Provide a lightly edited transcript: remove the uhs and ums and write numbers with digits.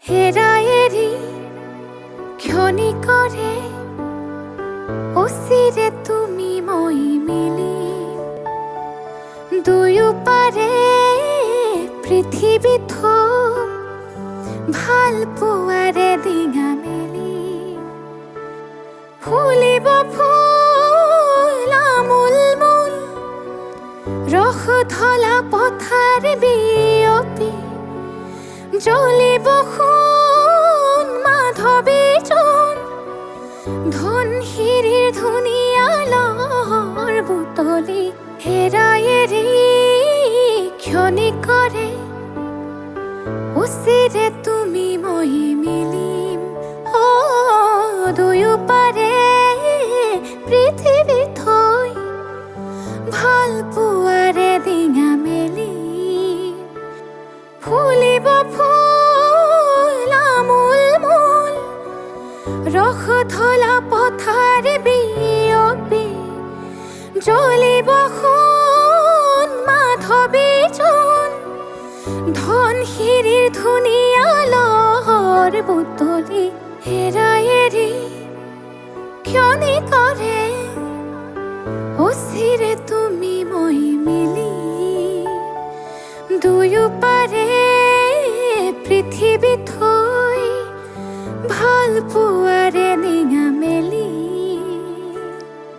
হেরায়েরি ক্ষণিকরে অচিরে তুমি মই মিলি দুয়োপাৰে পৃথিৱী থম ভাল পোৱাৰে ডিঙা মেলি ফুলিব ফুল আমোল মোল ৰস ধলা পথাৰ বিয়পি জ্বলিব সোণ মাধৱী জোন ধনশিৰিৰ ধুনীয়া লহৰ বুটলি হেৰায়েৰি ক্ষণিকৰে অচিৰে তুমি মই মিলিম দুয়োপাৰে পৃথিৱী থৈ ভাল পোৱাৰে ডিঙা মেলি ফুলিব ফুল আমোল মোল ৰস ধলা পথাৰ বিয়পি জ্বলিব সোণ মাধৱী জোন ধনশিৰিৰ ধুনীয়া লহৰ বুটলি হেৰায়েৰি ক্ষণিকৰে অচিৰে তুমি মই মিলি দুয়োপাৰে পৃথিৱী থৈ ভাল পোৱাৰে ডিঙা